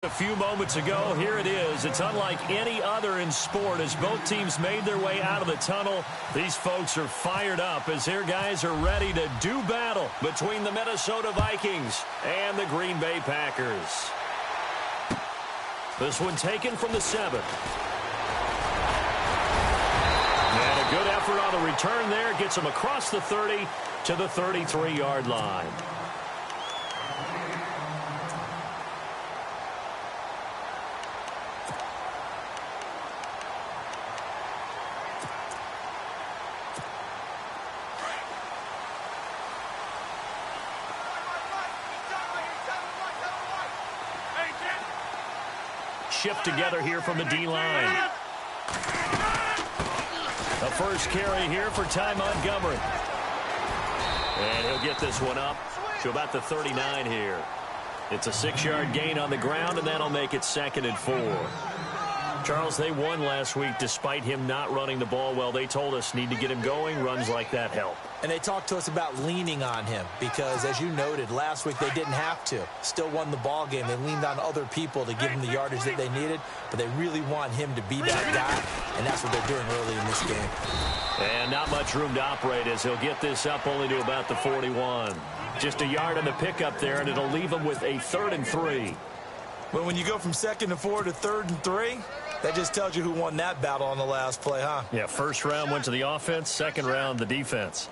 A few moments ago, here it is. It's unlike any other in sport as both teams made their way out of the tunnel. These folks are fired up as their guys are ready to do battle between the Minnesota Vikings and the Green Bay Packers. This one taken from the 7. And a good effort on the return there. Gets them across the 30 to the 33-yard line. Shift together here from the D-line. The first carry here for Ty Montgomery. And he'll get this one up to about the 39 here. It's a 6-yard gain on the ground, and that'll make it 2nd and 4. Charles, they won last week despite him not running the ball well. They told us need to get him going. Runs like that help. And they talked to us about leaning on him because, as you noted, last week they didn't have to. Still won the ball game. They leaned on other people to give him the yardage that they needed, but they really want him to be that guy, and that's what they're doing early in this game. And not much room to operate as he'll get this up only to about the 41. Just a yard on the pickup there, and it'll leave him with a 3rd and 3. But when you go from 2nd and 4 to 3rd and 3, that just tells you who won that battle on the last play, huh? Yeah, first round went to the offense, second round the defense.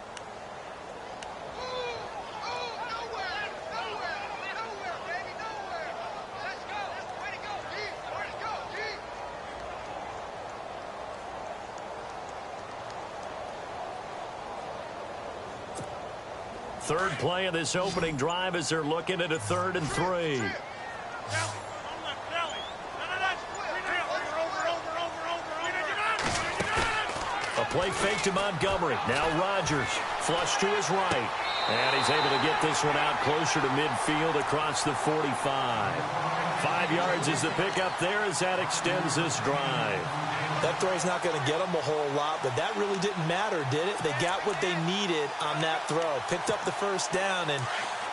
Third play of this opening drive as they're looking at a 3rd and 3. A play fake to Montgomery. Now Rodgers flush to his right. And he's able to get this one out closer to midfield across the 45. 5 yards is the pickup there as that extends this drive. That throw's not going to get them a whole lot, but that really didn't matter, did it? They got what they needed on that throw. Picked up the first down, and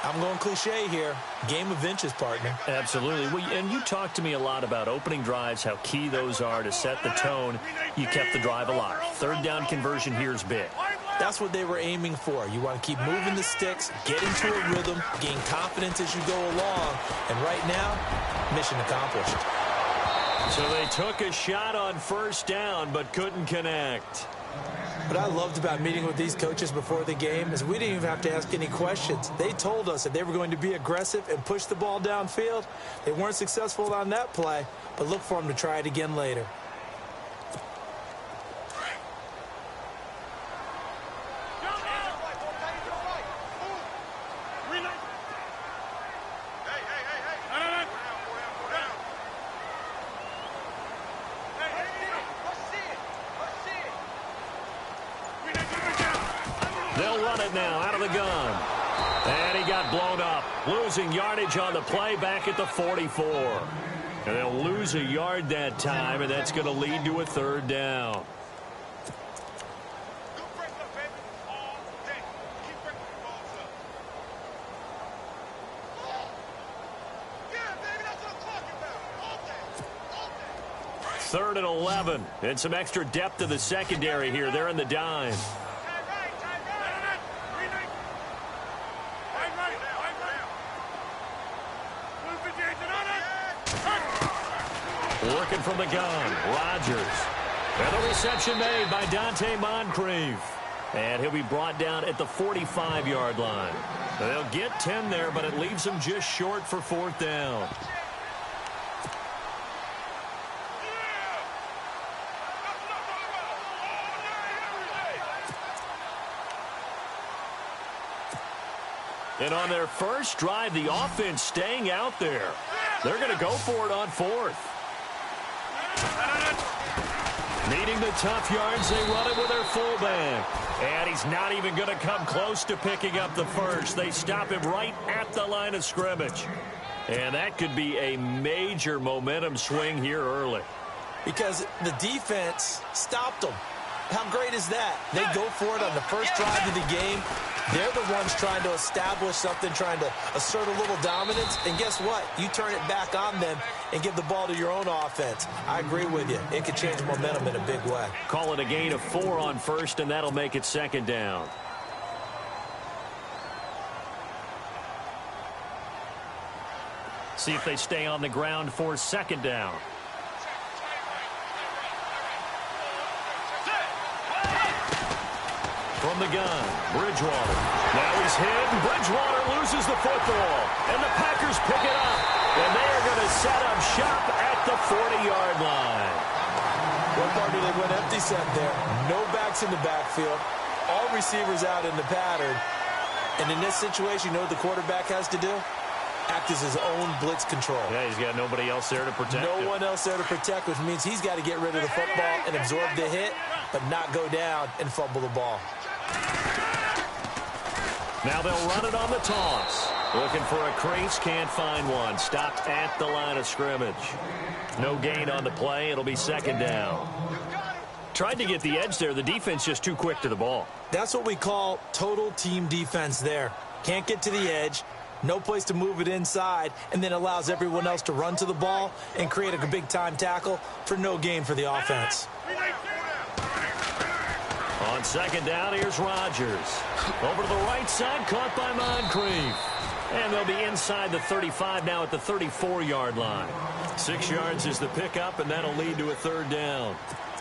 I'm going cliche here. Game of inches, partner. Absolutely. Well, and you talked to me a lot about opening drives, how key those are to set the tone. You kept the drive alive. 3rd down conversion here is big. That's what they were aiming for. You want to keep moving the sticks, get into a rhythm, gain confidence as you go along. And right now, mission accomplished. So they took a shot on 1st down, but couldn't connect. What I loved about meeting with these coaches before the game is we didn't even have to ask any questions. They told us that they were going to be aggressive and push the ball downfield. They weren't successful on that play, but look for them to try it again later. They'll run it now out of the gun. And he got blown up. Losing yardage on the play back at the 44. And they'll lose a yard that time, and that's going to lead to a 3rd down. Third and 11. And some extra depth to the secondary here. They're in the dime. Working from the gun, Rodgers. And the reception made by Dante Moncrief. And he'll be brought down at the 45-yard line. They'll get 10 there, but it leaves them just short for 4th down. And on their first drive, the offense staying out there. They're going to go for it on 4th. Needing the tough yards, they run it with their fullback. And he's not even going to come close to picking up the first. They stop him right at the line of scrimmage. And that could be a major momentum swing here early. Because the defense stopped them. How great is that? They go for it on the first drive of the game. They're the ones trying to establish something, trying to assert a little dominance. And guess what? You turn it back on them and give the ball to your own offense. I agree with you. It could change momentum in a big way. Call it a gain of 4 on first, and that'll make it second down. See if they stay on the ground for second down. From the gun, Bridgewater. Now he's hit, and Bridgewater loses the football. And the Packers pick it up. And they're going to set up shop at the 40-yard line. What part did they went empty set there? No backs in the backfield. All receivers out in the pattern. And in this situation, you know what the quarterback has to do? Act as his own blitz control. Yeah, he's got nobody else there to protect him. No one else there to protect, which means he's got to get rid of the football and absorb the hit, but not go down and fumble the ball. Now they'll run it on the toss. Looking for a crease, can't find one. Stopped at the line of scrimmage. No gain on the play. It'll be second down. Tried to get the edge there. The defense just too quick to the ball. That's what we call total team defense there. Can't get to the edge. No place to move it inside, and then allows everyone else to run to the ball and create a big-time tackle for no gain for the offense. On second down, here's Rodgers. Over to the right side, caught by Moncrief. And they'll be inside the 35 now at the 34-yard line. 6 yards is the pickup, and that'll lead to a third down.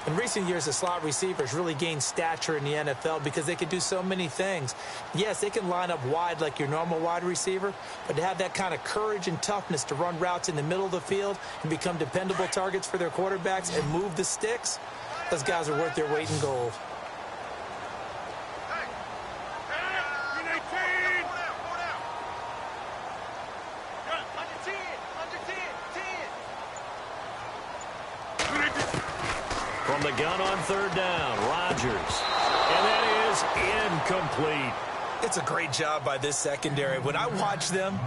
In recent years, the slot receivers really gained stature in the NFL because they can do so many things. Yes, they can line up wide like your normal wide receiver, but to have that kind of courage and toughness to run routes in the middle of the field and become dependable targets for their quarterbacks and move the sticks, those guys are worth their weight in gold. From the gun on third down, Rodgers. And that is incomplete. It's a great job by this secondary. When I watch them,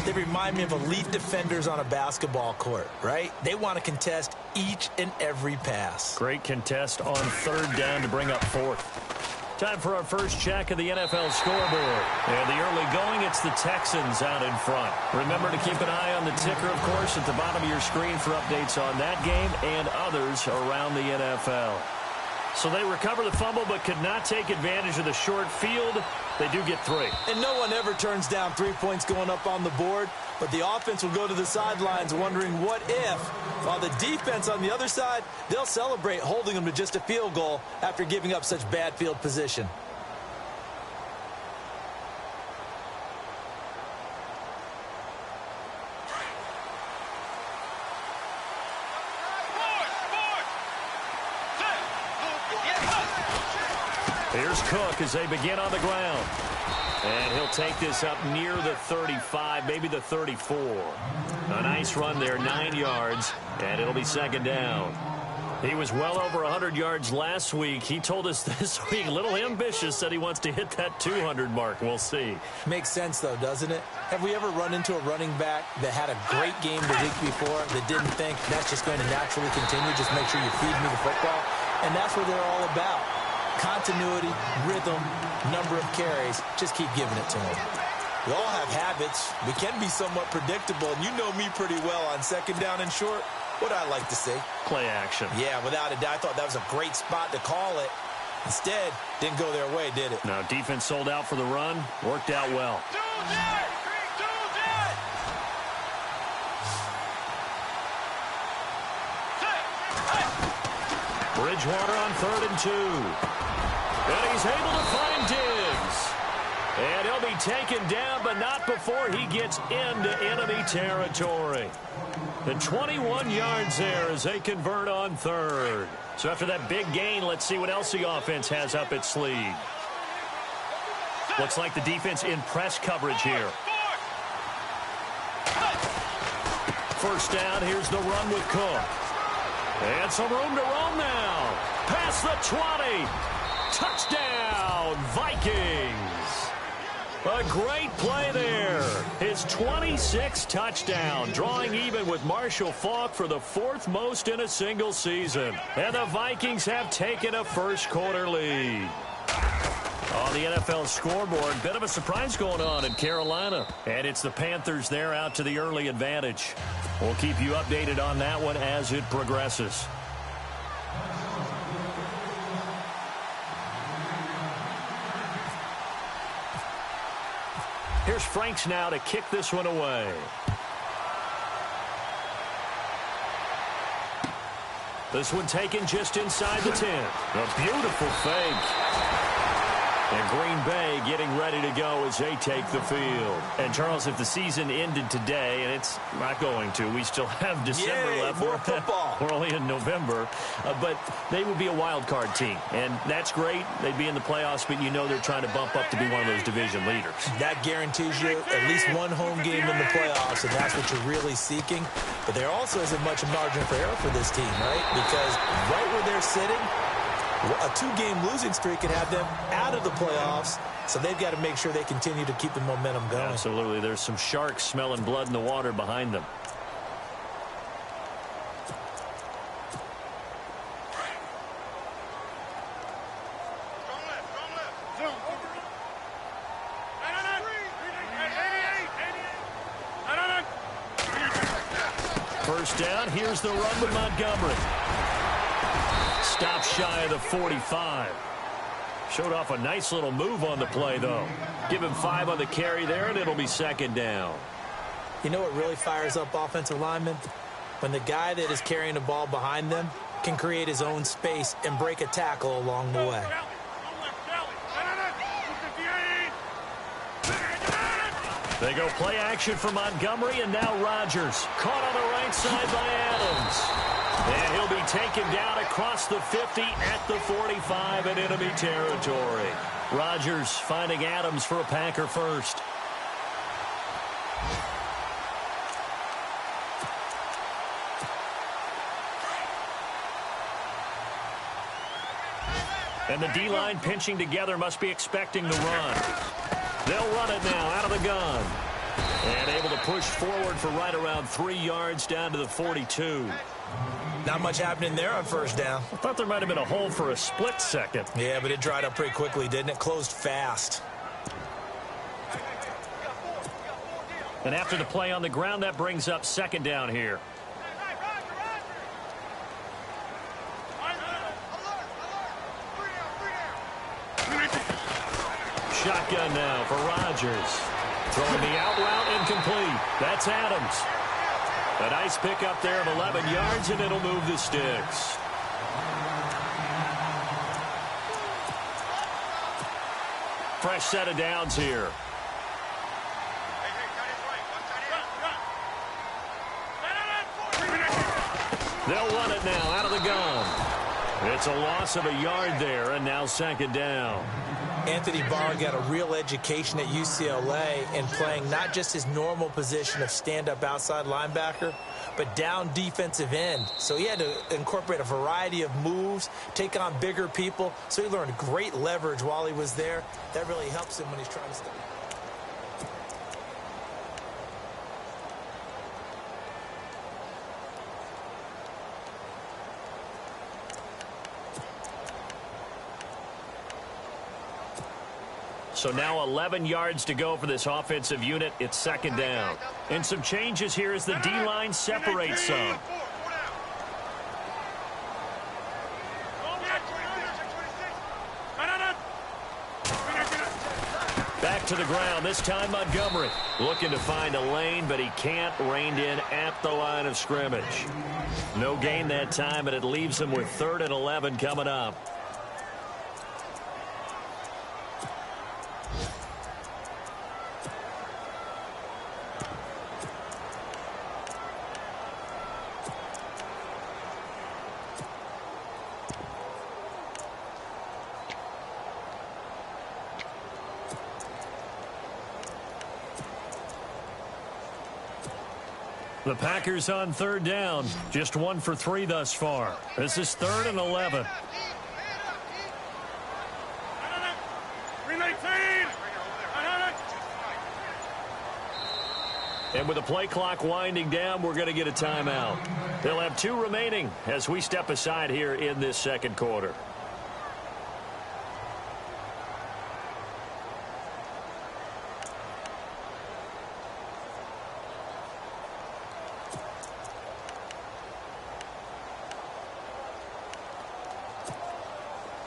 they remind me of elite defenders on a basketball court, right? They want to contest each and every pass. Great contest on third down to bring up fourth. Time for our first check of the NFL scoreboard. And the early going, it's the Texans out in front. Remember to keep an eye on the ticker, of course, at the bottom of your screen for updates on that game and others around the NFL. So they recover the fumble but could not take advantage of the short field. They do get 3. And no one ever turns down 3 points going up on the board, but the offense will go to the sidelines wondering what if, while the defense on the other side, they'll celebrate holding them to just a field goal after giving up such bad field position. Here's Cook as they begin on the ground. And he'll take this up near the 35, maybe the 34. A nice run there, 9 yards, and it'll be second down. He was well over 100 yards last week. He told us this week, a little ambitious, said he wants to hit that 200 mark. We'll see. Makes sense, though, doesn't it? Have we ever run into a running back that had a great game the week before that didn't think that's just going to naturally continue? Just make sure you feed me the football. And that's what they're all about. Continuity, rhythm, number of carries. Just keep giving it to them. We all have habits. We can be somewhat predictable, and you know me pretty well on second down and short. What I like to see. Play action. Yeah, without a doubt. I thought that was a great spot to call it. Instead, didn't go their way, did it? Now, defense sold out for the run. Worked out well. Bridgewater on 3rd and 2. And he's able to find Diggs. And he'll be taken down, but not before he gets into enemy territory. And 21 yards there as they convert on 3rd. So after that big gain, let's see what else the offense has up its sleeve. Looks like the defense in press coverage here. First down, here's the run with Cook. And some room to roam now. Past the 20. Touchdown, Vikings. A great play there. His 26th touchdown, drawing even with Marshall Faulk for the 4th most in a single season. And the Vikings have taken a first-quarter lead. On the NFL scoreboard, bit of a surprise going on in Carolina. And it's the Panthers there out to the early advantage. We'll keep you updated on that one as it progresses. Here's Franks now to kick this one away. This one taken just inside the 10. A beautiful fake. And Green Bay getting ready to go as they take the field. And, Charles, if the season ended today, and it's not going to, we still have December left. More football. We're only in November. But they would be a wild card team. And that's great. They'd be in the playoffs, but you know they're trying to bump up to be one of those division leaders. That guarantees you at least one home game in the playoffs, and that's what you're really seeking. But there also isn't much margin for error for this team, right? Because right where they're sitting, a 2-game losing streak could have them out of the playoffs, so they've got to make sure they continue to keep the momentum going. Absolutely. There's some sharks smelling blood in the water behind them. First down. Here's the run with Montgomery. Stop shy of the 45. Showed off a nice little move on the play, though. Give him 5 on the carry there, and it'll be second down. You know what really fires up offensive linemen? When the guy that is carrying the ball behind them can create his own space and break a tackle along the way. They go play action for Montgomery, and now Rodgers. Caught on the right side by Adams. And he'll be taken down across the 50 at the 45 in enemy territory. Rodgers finding Adams for a Packer first. And the D-line pinching together must be expecting the run. They'll run it now out of the gun. And able to push forward for right around 3 yards down to the 42. Not much happening there on first down. I thought there might have been a hole for a split second. Yeah, but it dried up pretty quickly, didn't it? Closed fast. And after the play on the ground, that brings up second down here. Shotgun now for Rodgers. Throwing the out route incomplete. That's Adams. A nice pickup there of 11 yards, and it'll move the sticks. Fresh set of downs here. They'll run it now out of the gun. It's a loss of a yard there, and now second down. Anthony Barr got a real education at UCLA in playing not just his normal position of stand-up outside linebacker, but down defensive end. So he had to incorporate a variety of moves, take on bigger people. So he learned great leverage while he was there. That really helps him when he's trying to stay. So now 11 yards to go for this offensive unit. It's second down. And some changes here as the D-line separates some. Back to the ground, this time Montgomery. Looking to find a lane, but he can't. Reined in at the line of scrimmage. No gain that time, but it leaves him with 3rd and 11 coming up. The Packers on 3rd down. Just 1 for 3 thus far. This is 3rd and 11. And with the play clock winding down, we're going to get a timeout. They'll have 2 remaining as we step aside here in this second quarter.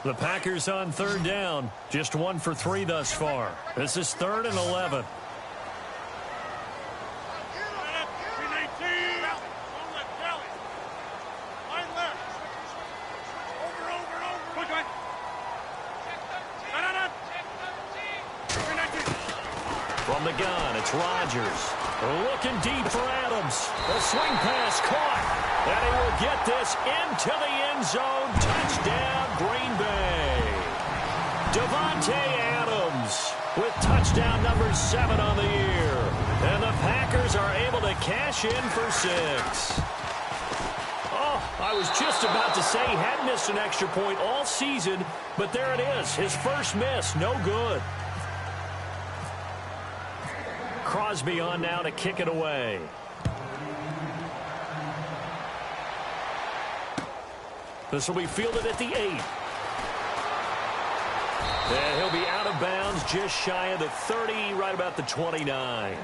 The Packers on 3rd down. Just 1 for 3 thus far. This is 3rd and 11. From the gun, it's Rodgers. Looking deep for Adams. The swing pass caught. And he will get this into the end zone. Touchdown, Green Bay. Davante Adams with touchdown number 7 on the year. And the Packers are able to cash in for 6. Oh, I was just about to say he hadn't missed an extra point all season, but there it is. His first miss, no good. Crosby on now to kick it away. This will be fielded at the 8. And he'll be out of bounds just shy of the 30, right about the 29.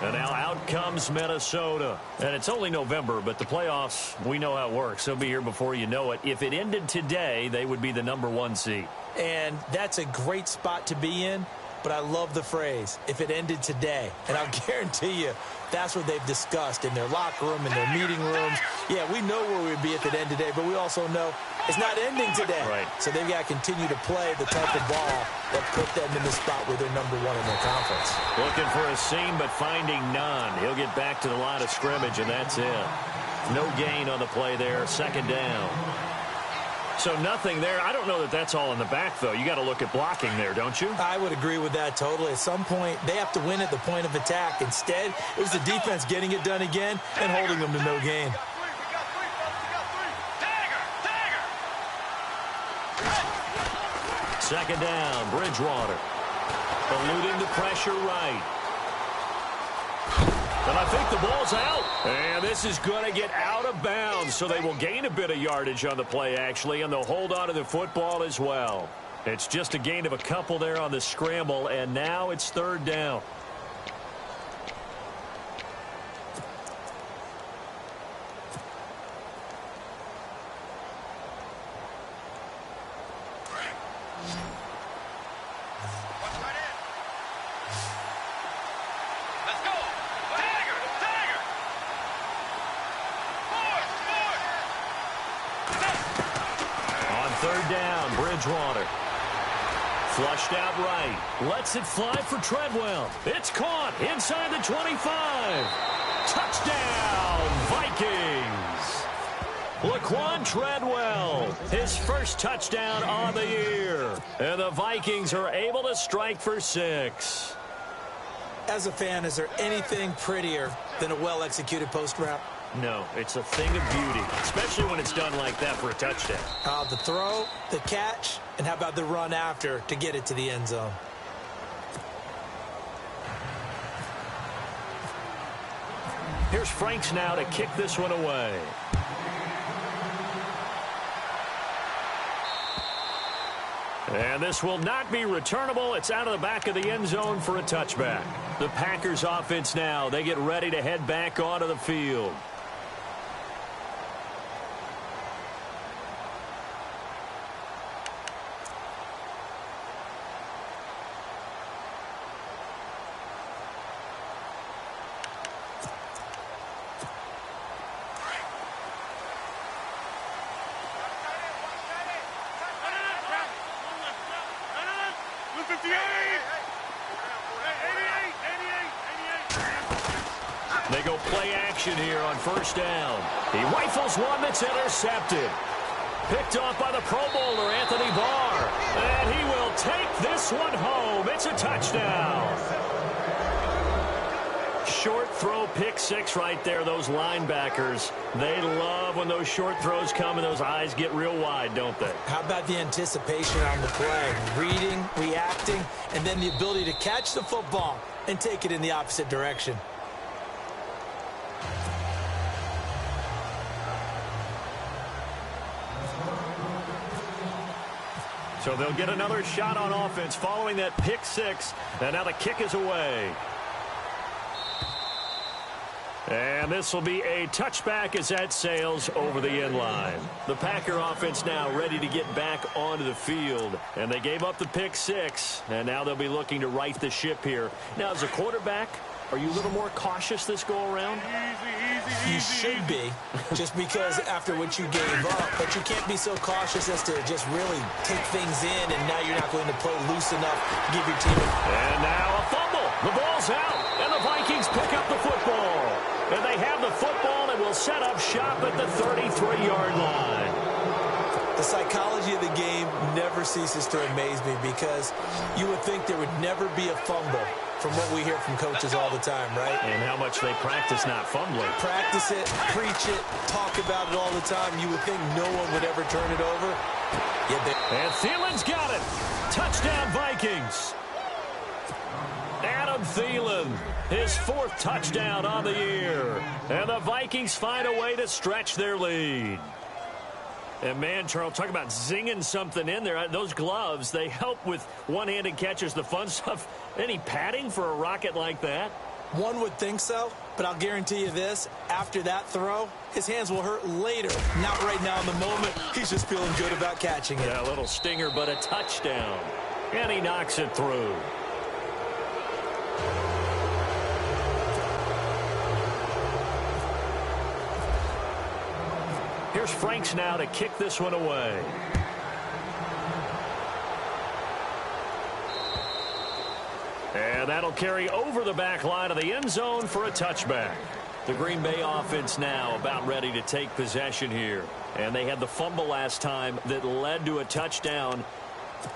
And now out comes Minnesota. And it's only November, but the playoffs, we know how it works. They'll be here before you know it. If it ended today, they would be the number 1 seed. And that's a great spot to be in. But I love the phrase, if it ended today. And I'll guarantee you, that's what they've discussed in their locker room, in their meeting rooms. Yeah, we know where we'd be if it ended today, but we also know it's not ending today. Right. So they've got to continue to play the type of ball that put them in the spot where they're number 1 in their conference. Looking for a seam, but finding none. He'll get back to the line of scrimmage, and that's it. No gain on the play there, 2nd down. So nothing there. I don't know that that's all in the back, though. You got to look at blocking there, don't you? I would agree with that totally. At some point, they have to win at the point of attack. Instead, it was the defense getting it done again and holding them to no gain. Second down, Bridgewater. Eluding the pressure right. And I think the ball's out. And this is going to get out of bounds, so they will gain a bit of yardage on the play, actually, and they'll hold on to the football as well. It's just a gain of a couple there on the scramble, and now it's 3rd down. Bridgewater. Flushed out right. Lets it fly for Treadwell. It's caught inside the 25. Touchdown, Vikings. Laquan Treadwell, his first touchdown on the year. And the Vikings are able to strike for 6. As a fan, is there anything prettier than a well-executed post route? No, it's a thing of beauty, especially when it's done like that for a touchdown. The throw, the catch, and how about the run after to get it to the end zone? Here's Franks now to kick this one away. And this will not be returnable. It's out of the back of the end zone for a touchback. The Packers offense now, they get ready to head back onto the field. They go play action here on 1st down. He rifles one that's intercepted. Picked off by the Pro Bowler, Anthony Barr. And he will take this one home. It's a touchdown. Short throw, pick 6 right there. Those linebackers, they love when those short throws come and those eyes get real wide, don't they? How about the anticipation on the play? Reading, reacting, and then the ability to catch the football and take it in the opposite direction. So they'll get another shot on offense following that pick six. And now the kick is away. And this will be a touchback as that sails over the end line. The Packer offense now ready to get back onto the field. And they gave up the pick six. And now they'll be looking to right the ship here. Now, as a quarterback, are you a little more cautious this go-around? You should be, just because after what you gave up. But you can't be so cautious as to just really take things in, and now you're not going to play loose enough to give your team And now a fumble. The ball's out, and the Vikings pick up the football. And they have the football and will set up shop at the 33-yard line. The psychology of the game never ceases to amaze me, because you would think there would never be a fumble from what we hear from coaches all the time, right? And how much they practice not fumbling. Practice it, preach it, talk about it all the time. You would think no one would ever turn it over. And Thielen's got it. Touchdown, Vikings. Adam Thielen, his fourth touchdown on the year. And the Vikings find a way to stretch their lead. And, man, Charles, talk about zinging something in there. Those gloves, they help with one-handed catches, the fun stuff. Any padding for a rocket like that? One would think so, but I'll guarantee you this. After that throw, his hands will hurt later. Not right now in the moment. He's just feeling good about catching it. Yeah, a little stinger, but a touchdown. And he knocks it through. Here's Franks now to kick this one away. And that'll carry over the back line of the end zone for a touchback. The Green Bay offense now about ready to take possession here. And they had the fumble last time that led to a touchdown.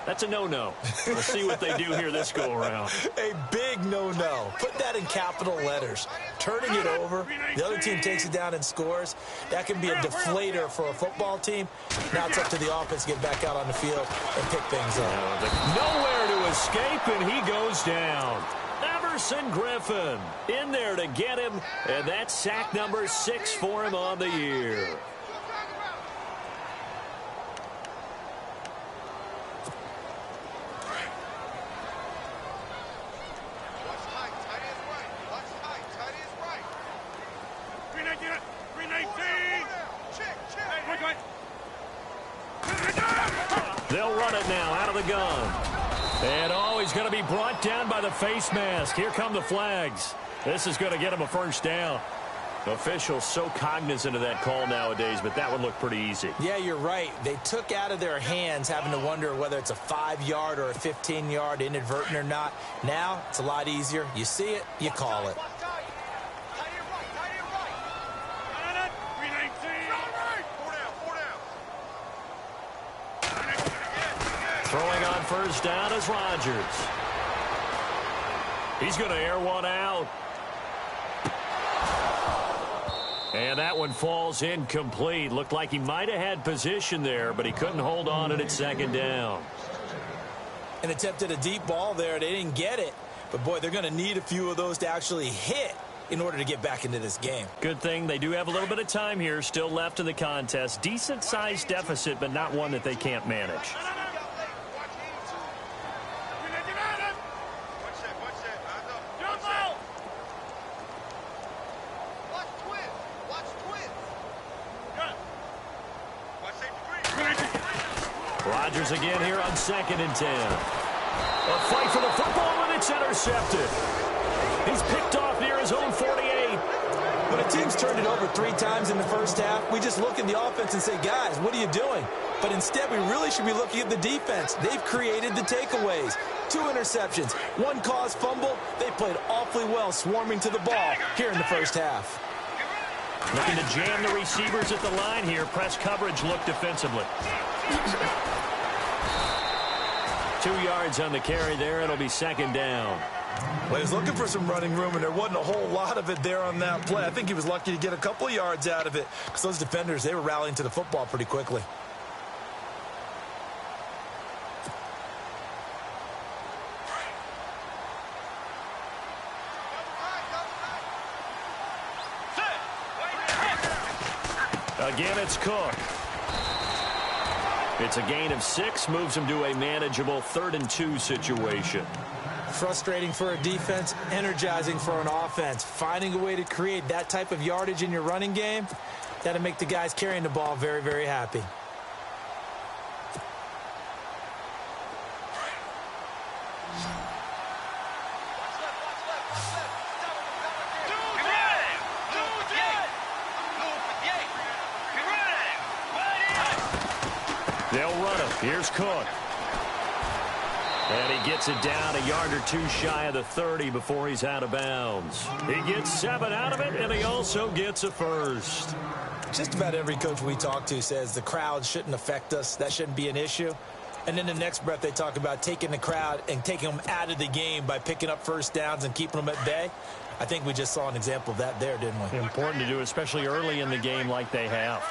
That's a no-no. We'll see what they do here this go-around. A big no-no. Put that in capital letters. Turning it over, the other team takes it down and scores. That can be a deflator for a football team. Now it's up to the offense to get back out on the field and pick things up. Nowhere to escape, and he goes down. Everson Griffin in there to get him, and that's sack number 6 for him on the year. They'll run it now out of the gun. And he's going to be brought down by the face mask. Here come the flags. This is going to get him a first down. Officials so cognizant of that call nowadays, but that one looked pretty easy. Yeah, you're right. They took out of their hands having to wonder whether it's a 5-yard or a 15-yard, inadvertent or not. Now it's a lot easier. You see it, you call it. Throwing on first down is Rodgers. He's going to air one out. And that one falls incomplete. Looked like he might have had position there, but he couldn't hold on at second down. And attempted a deep ball there. They didn't get it. But, boy, they're going to need a few of those to actually hit in order to get back into this game. Good thing they do have a little bit of time here still left in the contest. Decent-sized deficit, but not one that they can't manage. Rodgers again here on 2nd and 10. A fight for the football, and it's intercepted. He's picked off near his own 48. When a team's turned it over 3 times in the first half, we just look at the offense and say, guys, what are you doing? But instead, we really should be looking at the defense. They've created the takeaways. 2 interceptions, 1 caused fumble. They played awfully well swarming to the ball here in the first half. Looking to jam the receivers at the line here. Press coverage look defensively. 2 yards on the carry there. It'll be 2nd down. Well, he was looking for some running room, and there wasn't a whole lot of it there on that play. I think he was lucky to get a couple of yards out of it because those defenders, they were rallying to the football pretty quickly. Again, it's Cook. It's a gain of 6, moves him to a manageable 3rd and 2 situation. Frustrating for a defense, energizing for an offense. Finding a way to create that type of yardage in your running game, that'll make the guys carrying the ball very, very happy. They'll run him. Here's Cook. And he gets it down a yard or 2 shy of the 30 before he's out of bounds. He gets 7 out of it, and he also gets a first. Just about every coach we talk to says the crowd shouldn't affect us. That shouldn't be an issue. And in the next breath, they talk about taking the crowd and taking them out of the game by picking up first downs and keeping them at bay. I think we just saw an example of that there, didn't we? Important to do, especially early in the game like they have.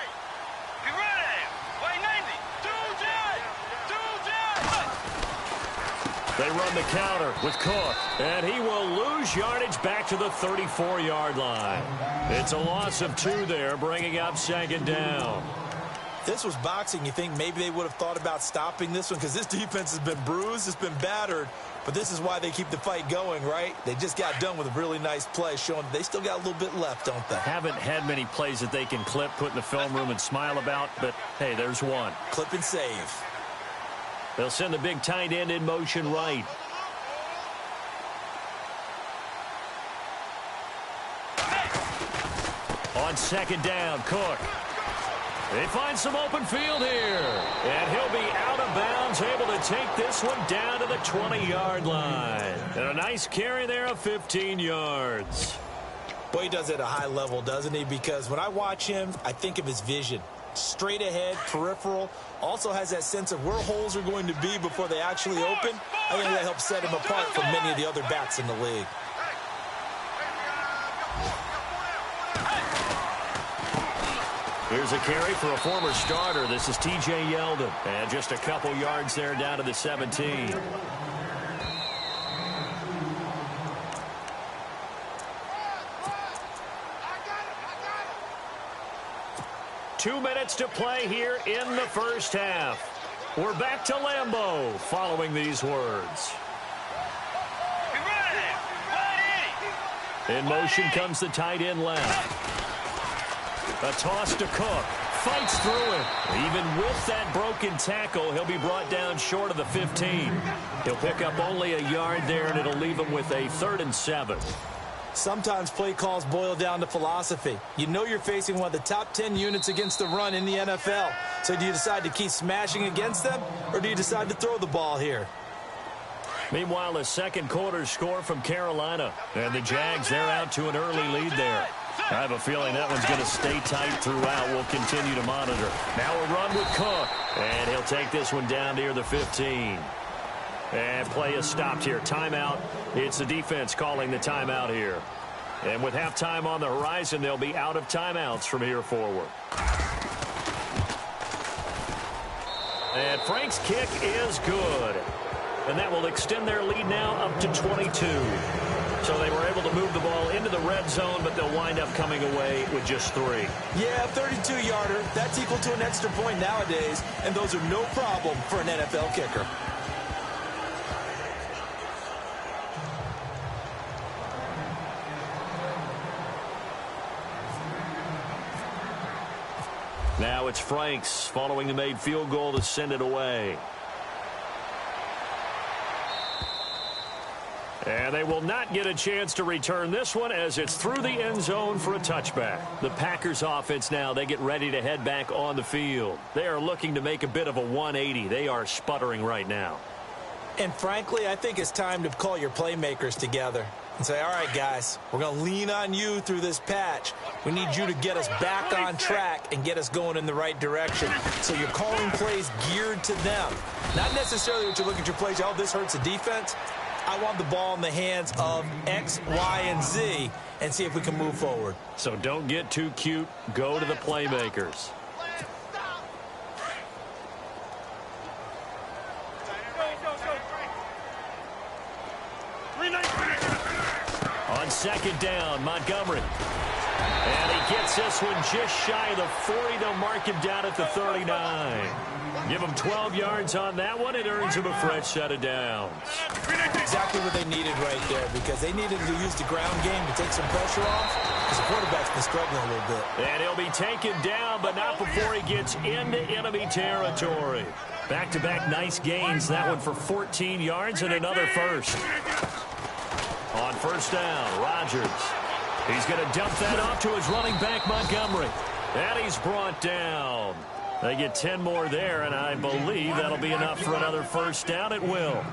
They run the counter with Cook, and he will lose yardage back to the 34-yard line. It's a loss of 2 there, bringing up 2nd down. This was boxing. You think maybe they would have thought about stopping this one because this defense has been bruised, it's been battered, but this is why they keep the fight going, right? They just got done with a really nice play, showing they still got a little bit left, don't they? Haven't had many plays that they can clip, put in the film room, and smile about, but, hey, there's one. Clip and save. They'll send the big tight end in motion right. On 2nd down, Cook. They find some open field here. And he'll be out of bounds, able to take this one down to the 20-yard line. And a nice carry there of 15 yards. Boy, he does it at a high level, doesn't he? Because when I watch him, I think of his vision. Straight ahead, peripheral, also has that sense of where holes are going to be before they actually open. I think that helps set him apart from many of the other backs in the league. Here's a carry for a former starter. This is T.J. Yeldon. And just a couple yards there down to the 17. 2 minutes to play here in the first half. We're back to Lambeau following these words. In motion comes the tight end left. A toss to Cook. Fights through it. Even with that broken tackle, he'll be brought down short of the 15. He'll pick up only a yard there, and it'll leave him with a 3rd and 7. Sometimes play calls boil down to philosophy. You know you're facing one of the top 10 units against the run in the NFL. So do you decide to keep smashing against them, or do you decide to throw the ball here? Meanwhile, a second quarter score from Carolina. And the Jags, they're out to an early lead there. I have a feeling that one's going to stay tight throughout. We'll continue to monitor. Now a run with Cook. And he'll take this one down near the 15. And play is stopped here. Timeout. It's the defense calling the timeout here. And with halftime on the horizon, they'll be out of timeouts from here forward. And Frank's kick is good. And that will extend their lead now up to 22. So they were able to move the ball into the red zone, but they'll wind up coming away with just 3. Yeah, 32-yarder. That's equal to an extra point nowadays, and those are no problem for an NFL kicker. Now it's Franks following the made field goal to send it away. And they will not get a chance to return this one as it's through the end zone for a touchback. The Packers offense now, they get ready to head back on the field. They are looking to make a bit of a 180. They are sputtering right now. And frankly, I think it's time to call your playmakers together and say, all right, guys, we're going to lean on you through this patch. We need you to get us back on track and get us going in the right direction. So you're calling plays geared to them. Not necessarily what you look at your plays, oh, this hurts the defense. I want the ball in the hands of X, Y, and Z and see if we can move forward. So don't get too cute. Go to the playmakers. On 2nd down, Montgomery. And he gets this one just shy of the 40. They'll mark him down at the 39. Give him 12 yards on that one. It earns him a fresh set of downs. Exactly what they needed right there, because they needed to use the ground game to take some pressure off, because the quarterback's been struggling a little bit. And he'll be taken down, but not before he gets into enemy territory. Back-to-back nice gains. That one for 14 yards and another first. On first down, Rodgers. He's going to dump that off to his running back, Montgomery. And he's brought down. They get 10 more there, and I believe that'll be enough for another first down. It will.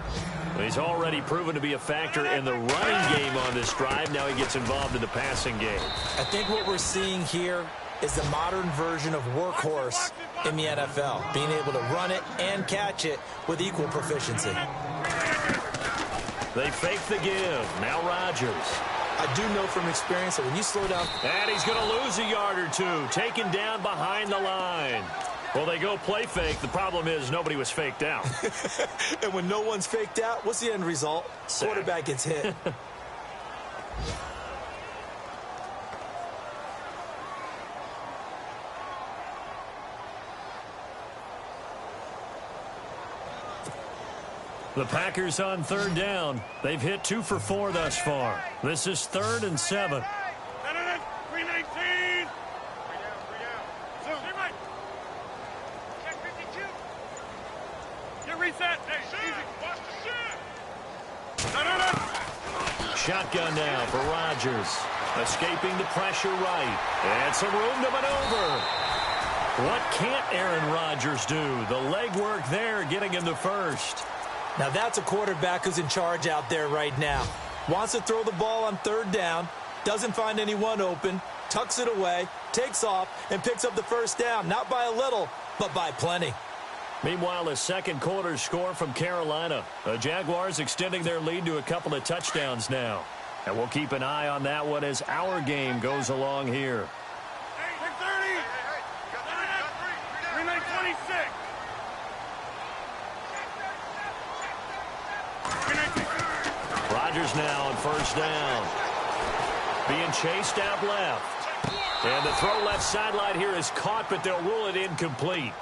He's already proven to be a factor in the running game on this drive. Now he gets involved in the passing game. I think what we're seeing here is the modern version of workhorse in the NFL, being able to run it and catch it with equal proficiency. They fake the give. Now Rodgers. I do know from experience that when you slow down... And he's going to lose a yard or two, taken down behind the line. Well, they go play fake. The problem is nobody was faked out. And when no one's faked out, what's the end result? Sack. Quarterback gets hit. The Packers on third down. They've hit 2 for 4 thus far. This is 3rd and 7. 319. Get reset. Hey, easy. Watch the shit. Shotgun now for Rodgers. Escaping the pressure right. And some room to maneuver. What can't Aaron Rodgers do? The legwork there getting him the first. Now that's a quarterback who's in charge out there right now. Wants to throw the ball on third down, doesn't find anyone open, tucks it away, takes off, and picks up the first down. Not by a little, but by plenty. Meanwhile, a second quarter score from Carolina. The Jaguars extending their lead to a couple of touchdowns now. And we'll keep an eye on that one as our game goes along here. 630. 3926. Rodgers now on first down. Being chased out left. And the throw left sideline here is caught, but they'll rule it incomplete.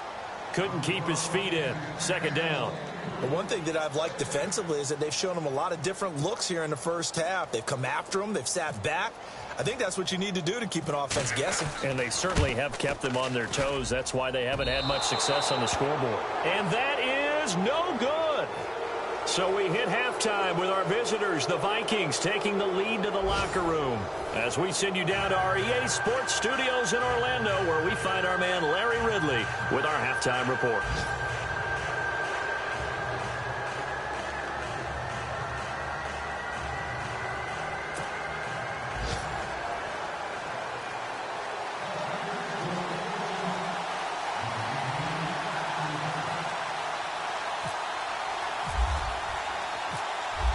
Couldn't keep his feet in. Second down. The one thing that I've liked defensively is that they've shown him a lot of different looks here in the first half. They've come after him. They've sat back. I think that's what you need to do to keep an offense guessing. And they certainly have kept them on their toes. That's why they haven't had much success on the scoreboard. And that is no good. So we hit halftime with our visitors, the Vikings, taking the lead to the locker room. As we send you down to our EA Sports Studios in Orlando, where we find our man Larry Ridley with our halftime report.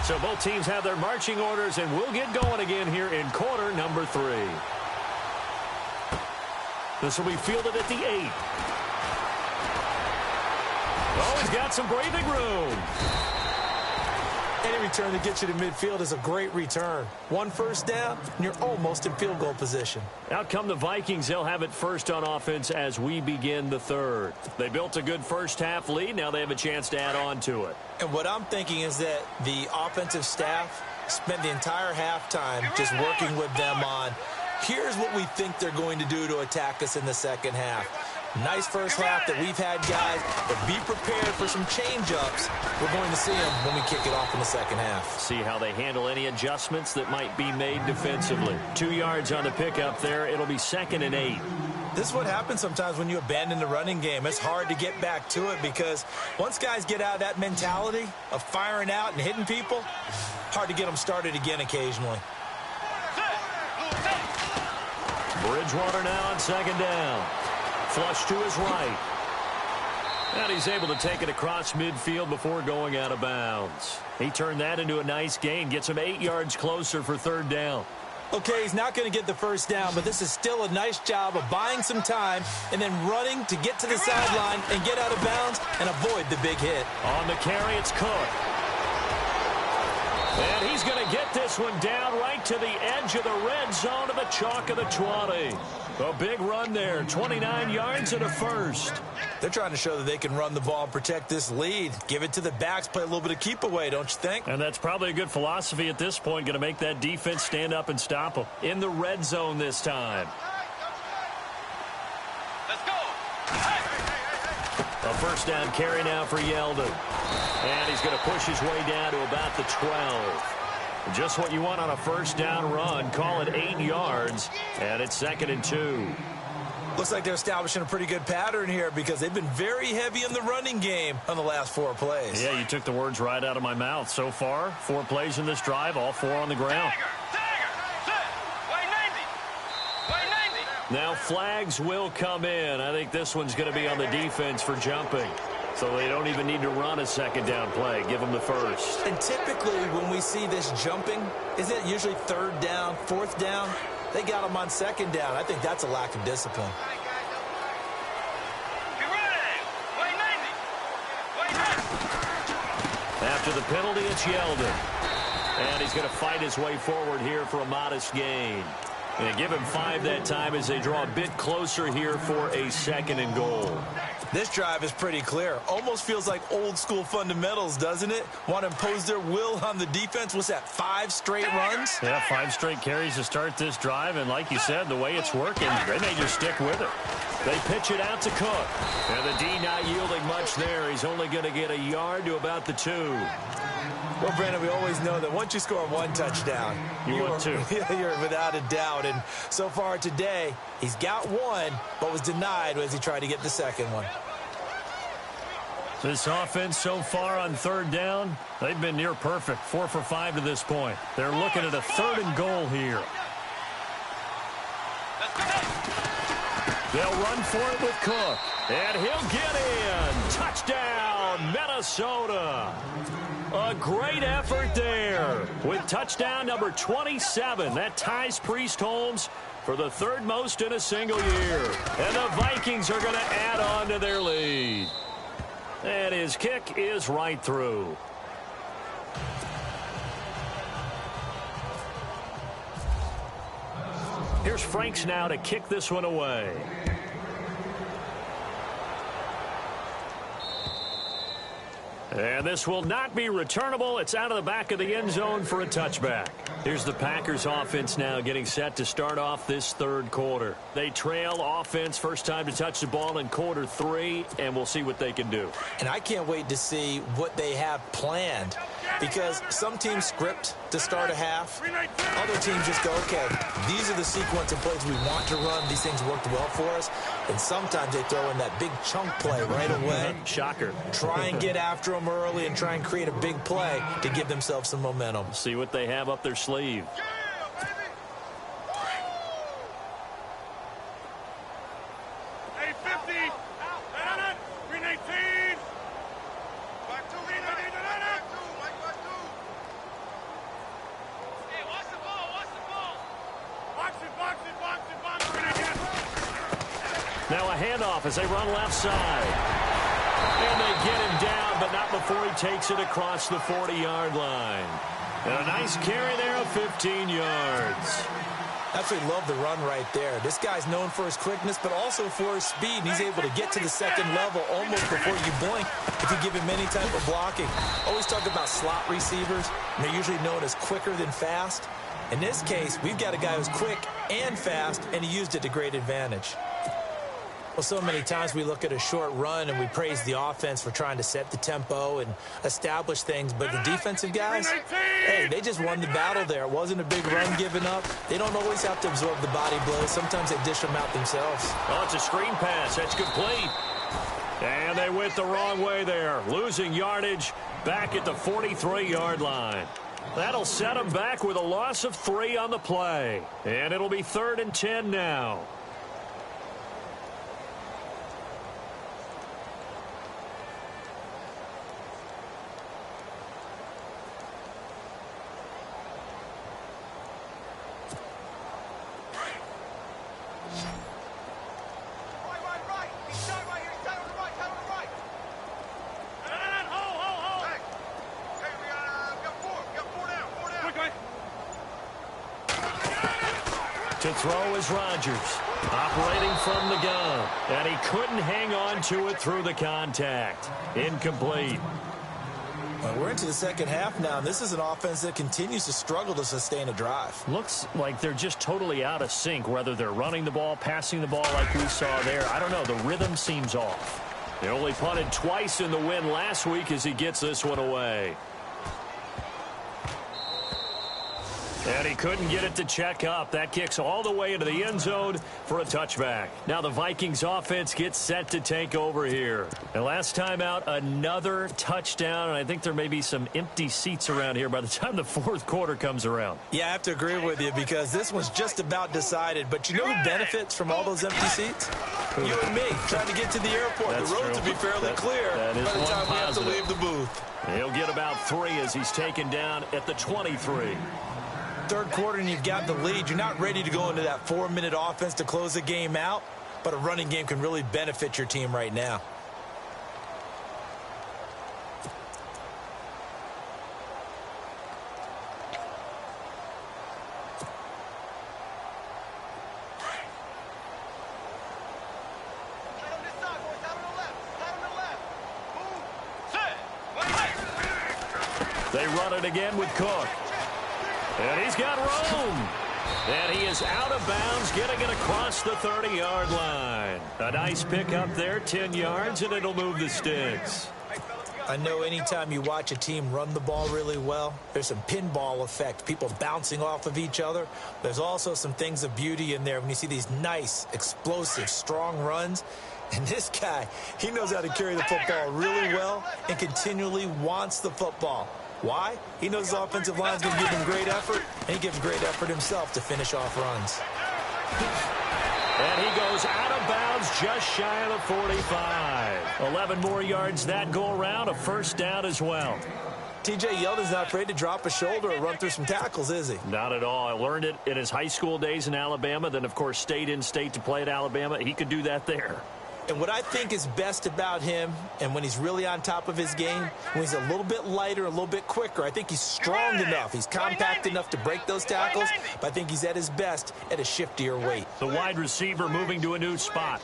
So both teams have their marching orders, and we'll get going again here in quarter number 3. This will be fielded at the 8. Oh, he's got some breathing room. Any return that gets you to midfield is a great return. One first down, and you're almost in field goal position. Out come the Vikings. They'll have it first on offense as we begin the third. They built a good first half lead. Now they have a chance to add on to it. And what I'm thinking is that the offensive staff spent the entire halftime just working with them on, here's what we think they're going to do to attack us in the second half. Nice first half that we've had, guys, but be prepared for some change-ups. We're going to see them when we kick it off in the second half. See how they handle any adjustments that might be made defensively. 2 yards on the pickup there. It'll be 2nd and 8. This is what happens sometimes when you abandon the running game. It's hard to get back to it because once guys get out of that mentality of firing out and hitting people, hard to get them started again occasionally. Bridgewater now on second down. Flush to his right. And he's able to take it across midfield before going out of bounds. He turned that into a nice gain. Gets him 8 yards closer for third down. Okay, he's not going to get the first down, but this is still a nice job of buying some time and then running to get to the sideline and get out of bounds and avoid the big hit. On the carry, it's Cook. And he's going to get this one down right to the edge of the red zone to the chalk of the 20. A big run there, 29 yards and a first. They're trying to show that they can run the ball and protect this lead. Give it to the backs, play a little bit of keep away, don't you think? And that's probably a good philosophy at this point, going to make that defense stand up and stop them. In the red zone this time. Let's go. A first down carry now for Yeldon. And he's going to push his way down to about the 12. Just what you want on a first down run. Call it 8 yards. And it's 2nd and 2. Looks like they're establishing a pretty good pattern here because they've been very heavy in the running game on the last 4 plays. Yeah, you took the words right out of my mouth. So far, 4 plays in this drive, all 4 on the ground. Now flags will come in. I think this one's going to be on the defense for jumping. So they don't even need to run a second down play. Give them the first. And typically when we see this jumping, isn't it usually 3rd down, 4th down? They got them on 2nd down. I think that's a lack of discipline. After the penalty, it's Yeldon. And he's going to fight his way forward here for a modest gain. And give him 5 that time as they draw a bit closer here for a 2nd and goal. This drive is pretty clear. Almost feels like old school fundamentals, doesn't it? Want to impose their will on the defense. What's that, 5 straight runs? Yeah, 5 straight carries to start this drive. And like you said, the way it's working, they may just stick with it. They pitch it out to Cook. And the D not yielding much there. He's only going to get a yard to about the 2. Well, Brandon, we always know that once you score 1 touchdown, you're 2. You're without a doubt. And so far today, he's got 1, but was denied as he tried to get the 2nd one. This offense so far on 3rd down, they've been near perfect. 4 for 5 to this point. They're looking at a 3rd and goal here. They'll run for it with Cook. And he'll get in. Touchdown, Minnesota. A great effort there with touchdown number 27. That ties Priest-Holmes for the 3rd most in a single year. And the Vikings are going to add on to their lead. And his kick is right through. Here's Franks now to kick this one away. And this will not be returnable. It's out of the back of the end zone for a touchback. Here's the Packers offense now getting set to start off this 3rd quarter. They trail offense, first time to touch the ball in quarter 3, and we'll see what they can do. And I can't wait to see what they have planned, because some teams script to start a half. Other teams just go, okay, these are the sequence of plays we want to run. These things worked well for us. And sometimes they throw in that big chunk play right away. Shocker. Try and get after them early and try and create a big play to give themselves some momentum. See what they have up their sleeve. Hey, 50. 319. Back 2. Hey, watch the ball. Box it. Now a handoff as they run left side. And they get him down, but not before he takes it across the 40-yard line. And a nice carry there of 15 yards. Absolutely love the run right there. This guy's known for his quickness, but also for his speed. And he's able to get to the 2nd level almost before you blink if you give him any type of blocking. Always talk about slot receivers. And they're usually known as quicker than fast. In this case, we've got a guy who's quick and fast, and he used it to great advantage. Well, so many times we look at a short run and we praise the offense for trying to set the tempo and establish things, but the defensive guys, hey, they just won the battle there. It wasn't a big run given up. They don't always have to absorb the body blows. Sometimes they dish them out themselves. Oh, it's a screen pass. That's complete. And they went the wrong way there, losing yardage back at the 43-yard line. That'll set them back with a loss of 3 on the play. And it'll be 3rd and 10 now. To throw is Rodgers, operating from the gun, and he couldn't hang on to it through the contact. Incomplete. Well, we're into the second half now, and this is an offense that continues to struggle to sustain a drive. Looks like they're just totally out of sync, whether they're running the ball, passing the ball like we saw there. I don't know. The rhythm seems off. They only punted twice in the win last week as he gets this one away. And he couldn't get it to check up. That kicks all the way into the end zone for a touchback. Now the Vikings offense gets set to take over here. And last time out, another touchdown. And I think there may be some empty seats around here by the time the fourth quarter comes around. Yeah, I have to agree with you because this one's just about decided. But you know who benefits from all those empty seats? You and me, trying to get to the airport. That's the road true. to be fairly clear that is by the time we have to positive. leave the booth. He'll get about 3 as he's taken down at the 23. Third quarter and you've got the lead. You're not ready to go into that 4-minute offense to close the game out, but a running game can really benefit your team right now. They run it again with Cook. And he's got room. And he is out of bounds, getting it across the 30-yard line. A nice pickup there, 10 yards, and it'll move the sticks. I know anytime you watch a team run the ball really well, there's some pinball effect, people bouncing off of each other. There's also some things of beauty in there when you see these nice, explosive, strong runs. And this guy, he knows how to carry the football really well and continually wants the football. Why? He knows his offensive line is going to give him great effort, and he gives great effort himself to finish off runs. And he goes out of bounds just shy of the 45. 11 more yards that go around, a first down as well. T.J. Yeldon's not afraid to drop a shoulder or run through some tackles, is he? Not at all. I learned it in his high school days in Alabama, then, of course, stayed in state to play at Alabama. He could do that there. And what I think is best about him, and when he's really on top of his game, when he's a little bit lighter, a little bit quicker, I think he's strong enough. He's compact enough to break those tackles, but I think he's at his best at a shiftier weight. The wide receiver moving to a new spot.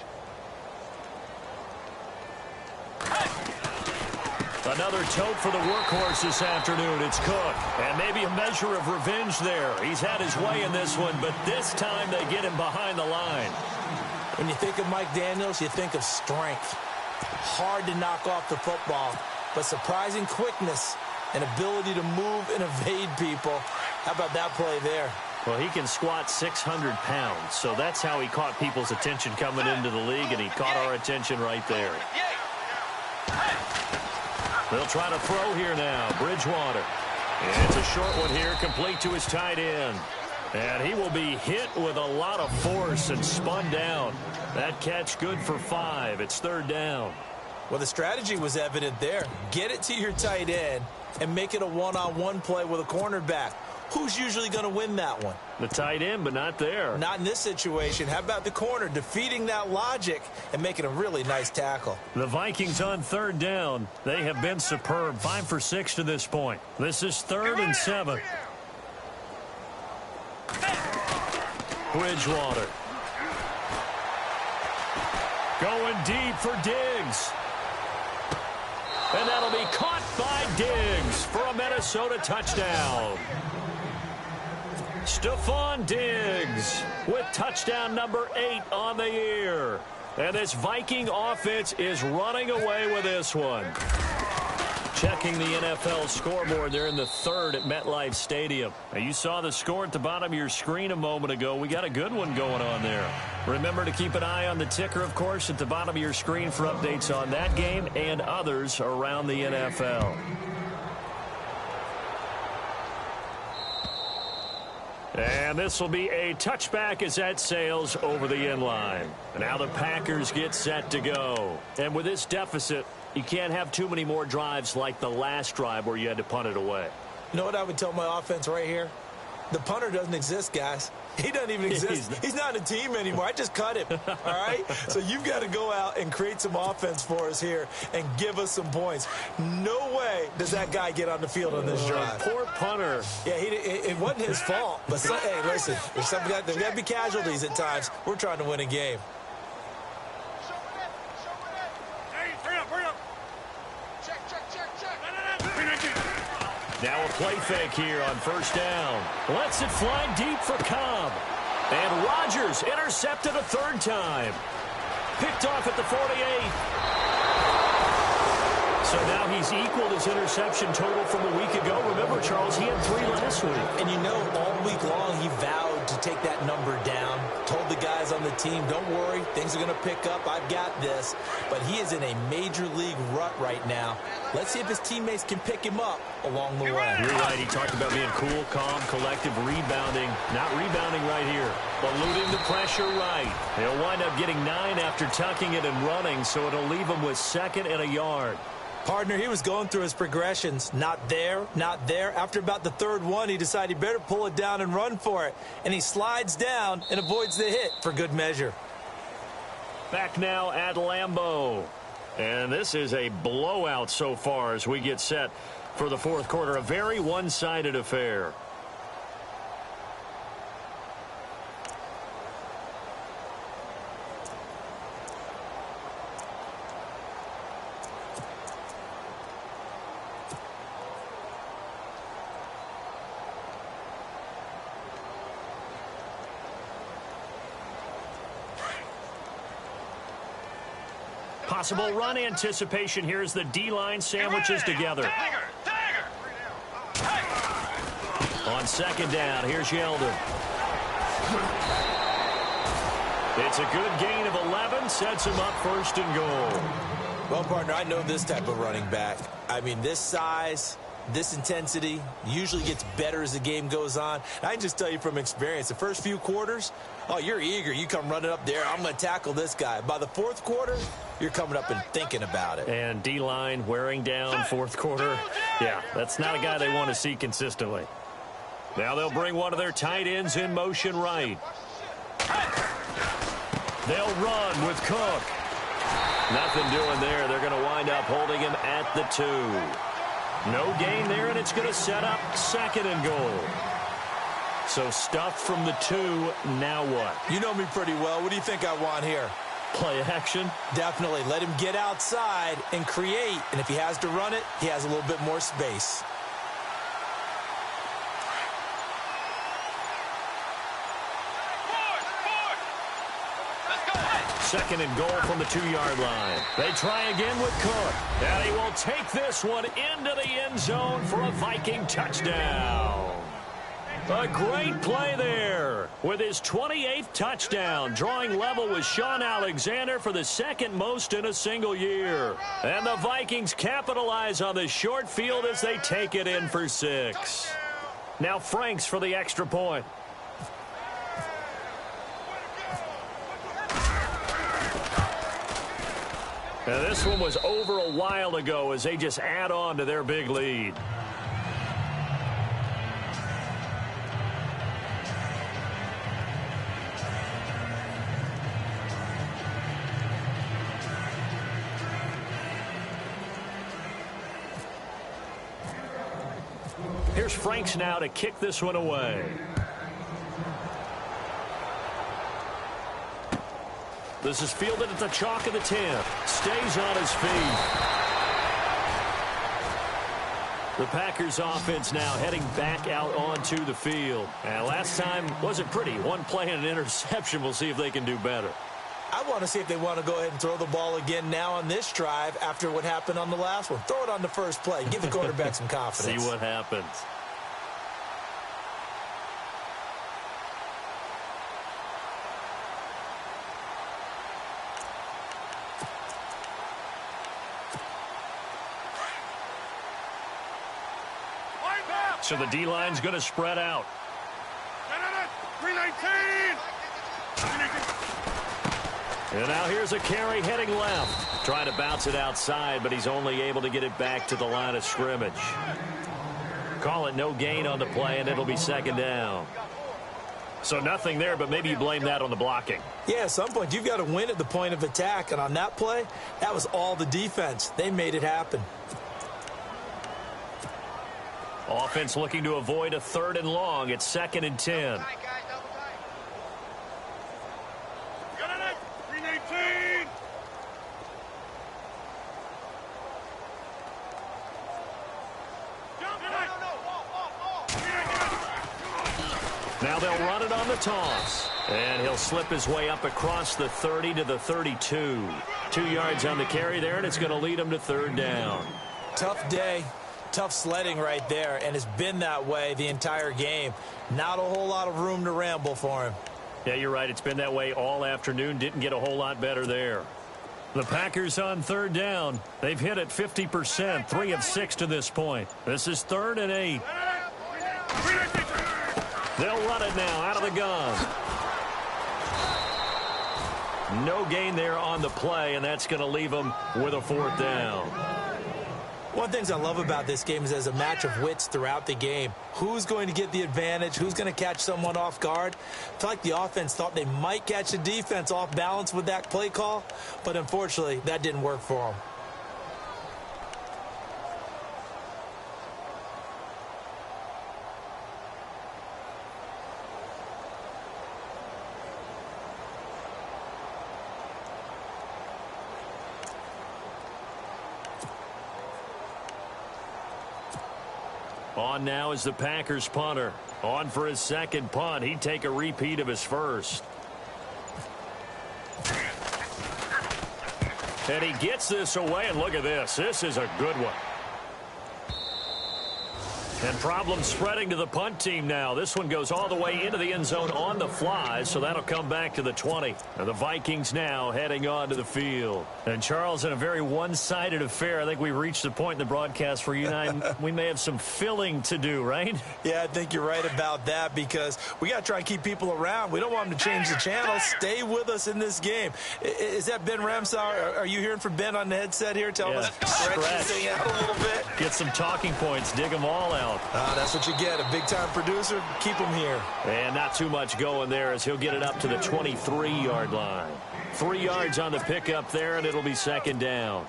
Another tote for the workhorse this afternoon. It's Cook. And maybe a measure of revenge there. He's had his way in this one, but this time they get him behind the line. When you think of Mike Daniels, you think of strength. Hard to knock off the football, but surprising quickness and ability to move and evade people. How about that play there? Well, he can squat 600 pounds, so that's how he caught people's attention coming into the league, and he caught our attention right there. They'll try to throw here now. Bridgewater. And it's a short one here, complete to his tight end. And he will be hit with a lot of force and spun down. That catch good for 5. It's third down. Well, the strategy was evident there. Get it to your tight end and make it a one-on-one play with a cornerback. Who's usually going to win that one? The tight end, but not there. Not in this situation. How about the corner defeating that logic and making a really nice tackle? The Vikings on third down. They have been superb. 5 for 6 to this point. This is 3rd and 7. Bridgewater. Going deep for Diggs. And that'll be caught by Diggs for a Minnesota touchdown. Stephon Diggs with touchdown number 8 on the year. And this Viking offense is running away with this one. Checking the NFL scoreboard, they're in the 3rd at MetLife Stadium. Now, you saw the score at the bottom of your screen a moment ago. We got a good one going on there. Remember to keep an eye on the ticker, of course, at the bottom of your screen for updates on that game and others around the NFL. And this will be a touchback as that sails over the end line. And now the Packers get set to go. And with this deficit, you can't have too many more drives like the last drive where you had to punt it away. You know what I would tell my offense right here? The punter doesn't exist, guys. He doesn't even exist. He's not a team anymore. I just cut him, all right? So you've got to go out and create some offense for us here and give us some points. No way does that guy get on the field on this drive. Poor punter. Yeah, it wasn't his fault. But, hey, listen, there's got to be casualties at times. We're trying to win a game. Now a play fake here on first down. Lets it fly deep for Cobb. And Rodgers intercepted a third time. Picked off at the 48. So now he's equaled his interception total from a week ago. Remember, Charles, he had 3 last week. And you know, all week long he vowed to take that number down. Told the guys on the team, don't worry, things are going to pick up. I've got this. But he is in a major league rut right now. Let's see if his teammates can pick him up along the way. You're right. He talked about being cool, calm, collective, rebounding. Not rebounding right here. Eluding the pressure right. He'll wind up getting 9 after tucking it and running, so it'll leave him with 2nd and a yard. Partner, he was going through his progressions. Not there, not there. After about the 3rd one, he decided he better pull it down and run for it. And he slides down and avoids the hit for good measure. Back now at Lambeau. And this is a blowout so far as we get set for the 4th quarter. A very one-sided affair. Possible run anticipation here as the D-line sandwiches together. On 2nd down, here's Yeldon. It's a good gain of 11, sets him up 1st and goal. Well, partner, I know this type of running back. I mean, this size, this intensity usually gets better as the game goes on. And I can just tell you from experience, the first few quarters, oh, you're eager. You come running up there, I'm going to tackle this guy. By the 4th quarter, you're coming up and thinking about it. And D-line wearing down 4th quarter. Yeah, that's not a guy they want to see consistently. Now they'll bring one of their tight ends in motion right. They'll run with Cook. Nothing doing there. They're going to wind up holding him at the 2. No gain there, and it's going to set up 2nd and goal. So stuff from the 2, now what? You know me pretty well. What do you think I want here? Play action? Definitely. Let him get outside and create. And if he has to run it, he has a little bit more space. Second and goal from the 2-yard line. They try again with Cook. And he will take this one into the end zone for a Viking touchdown. A great play there with his 28th touchdown, drawing level with Sean Alexander for the 2nd most in a single year. And the Vikings capitalize on the short field as they take it in for 6. Now Franks for the extra point. Now this one was over a while ago as they just add on to their big lead. Here's Franks now to kick this one away. This is fielded at the chalk of the 10. Stays on his feet. The Packers offense now heading back out onto the field. And last time wasn't pretty. One play and an interception. We'll see if they can do better. I want to see if they want to go ahead and throw the ball again now on this drive after what happened on the last one. Throw it on the first play. Give the quarterback some confidence. See what happens. So the D-line's going to spread out. 319. And now here's a carry heading left. Trying to bounce it outside, but he's only able to get it back to the line of scrimmage. Call it no gain on the play, and it'll be 2nd down. So nothing there, but maybe you blame that on the blocking. Yeah, at some point, you've got to win at the point of attack. And on that play, that was all the defense. They made it happen. Offense looking to avoid a 3rd and long. It's 2nd and 10. Now they'll run it on the toss. And he'll slip his way up across the 30 to the 32. 2 yards on the carry there, and it's going to lead him to 3rd down. Tough day. Tough sledding right there, and it's been that way the entire game. Not a whole lot of room to ramble for him. Yeah, you're right. It's been that way all afternoon. Didn't get a whole lot better there. The Packers on 3rd down. They've hit it 50%, 3 of 6 to this point. This is 3rd and 8. They'll run it now out of the gun. No gain there on the play, and that's going to leave them with a 4th down. One of the things I love about this game is there's a match of wits throughout the game. Who's going to get the advantage? Who's going to catch someone off guard? I feel like the offense thought they might catch the defense off balance with that play call, but unfortunately, that didn't work for them. On now is the Packers punter. On for his 2nd punt. He'd take a repeat of his first. And he gets this away, and look at this. This is a good one. And problems spreading to the punt team now. This one goes all the way into the end zone on the fly, so that'll come back to the 20. And the Vikings now heading on to the field. And, Charles, in a very one-sided affair, I think we've reached the point in the broadcast where you and I, we may have some filling to do, right? Yeah, I think you're right about that because we got to try and keep people around. We don't want them to change the channel. Stay with us in this game. Is that Ben Ramsar? Are you hearing from Ben on the headset here? Tell us stretch this thing out a little bit. Get some talking points. Dig them all out. That's what you get. A big-time producer. Keep him here. And not too much going there as he'll get it up to the 23-yard line. 3 yards on the pickup there, and it'll be 2nd down.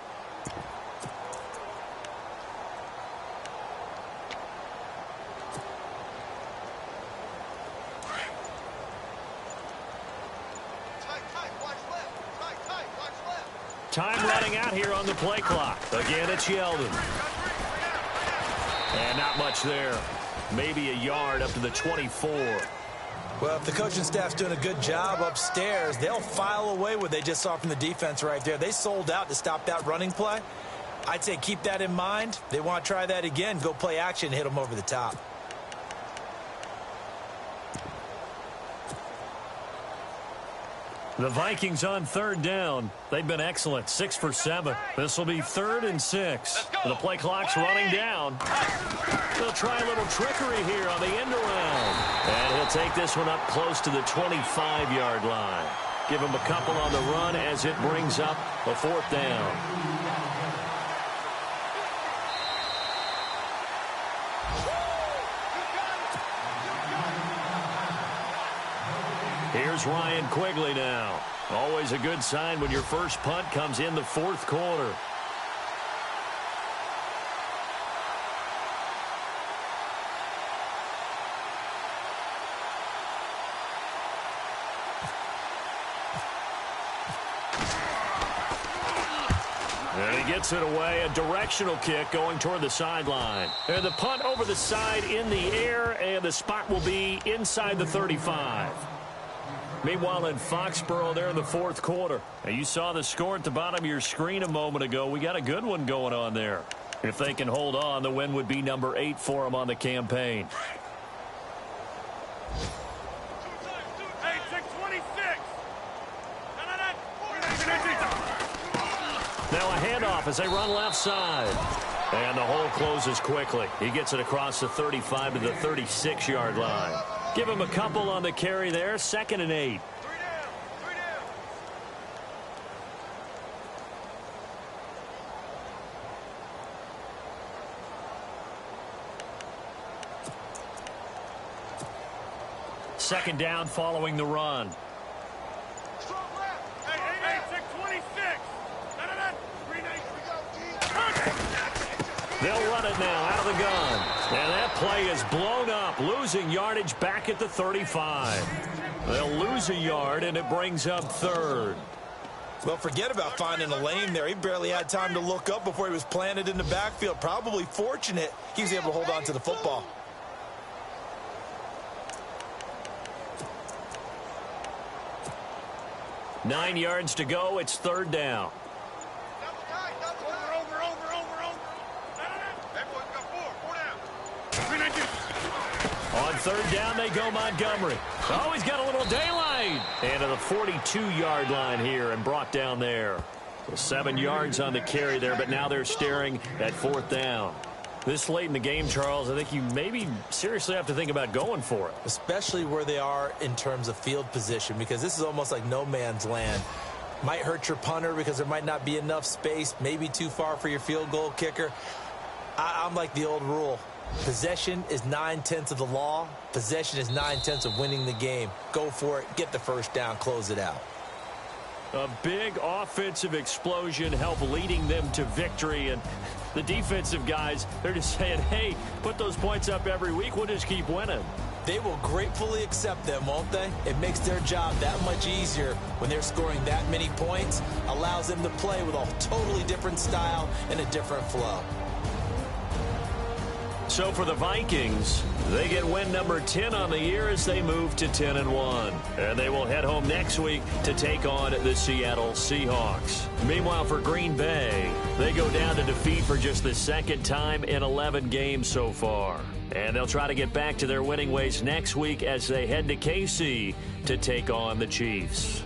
Time running out here on the play clock. Again, it's Yeldon. And not much there. Maybe a yard up to the 24. Well, if the coaching staff's doing a good job upstairs, they'll file away what they just saw from the defense right there. They sold out to stop that running play. I'd say keep that in mind. They want to try that again. Go play action, hit them over the top. The Vikings on 3rd down. They've been excellent. 6 for 7. This will be 3rd and 6. The play clock's running down. They'll try a little trickery here on the end around. And he'll take this one up close to the 25-yard line. Give him a couple on the run as it brings up a 4th down. Here's Ryan Quigley now. Always a good sign when your first punt comes in the 4th quarter. And he gets it away. A directional kick going toward the sideline. And the punt over the side in the air, and the spot will be inside the 35. Meanwhile, in Foxborough, there in the 4th quarter. Now, you saw the score at the bottom of your screen a moment ago. We got a good one going on there. If they can hold on, the win would be number 8 for them on the campaign. Now a handoff as they run left side. And the hole closes quickly. He gets it across the 35 to the 36-yard line. Give him a couple on the carry there. 2nd and 8. second down following the run. Hey, check 26. They'll run it now out of the gun. And that play is blown up, losing yardage back at the 35. They'll lose a yard, and it brings up third. Well, forget about finding a lane there. He barely had time to look up before he was planted in the backfield. Probably fortunate he was able to hold on to the football. Nine yards to go. It's third down. On third down, they go Montgomery. Oh, he's got a little daylight. And to the 42-yard line here and brought down there. So 7 yards on the carry there, but now they're staring at fourth down. This late in the game, Charles, I think you maybe seriously have to think about going for it. Especially where they are in terms of field position, because this is almost like no man's land. Might hurt your punter because there might not be enough space, maybe too far for your field goal kicker. I'm like the old rule. Possession is 9/10 of the law. Possession is 9/10 of winning the game. Go for it. Get the first down. Close it out. A big offensive explosion helped leading them to victory. And the defensive guys, they're just saying, hey, put those points up every week. We'll just keep winning. They will gratefully accept them, won't they? It makes their job that much easier when they're scoring that many points. Allows them to play with a totally different style and a different flow. So for the Vikings, they get win number 10 on the year as they move to 10-1. And they will head home next week to take on the Seattle Seahawks. Meanwhile, for Green Bay, they go down to defeat for just the second time in 11 games so far. And they'll try to get back to their winning ways next week as they head to KC to take on the Chiefs.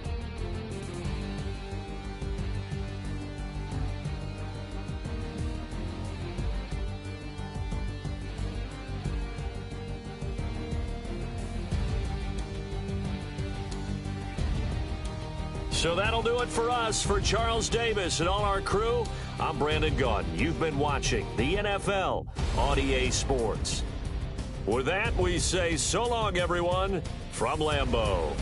So that'll do it for us. For Charles Davis and all our crew, I'm Brandon Gaudin. You've been watching the NFL on EA Sports. With that, we say so long, everyone, from Lambeau.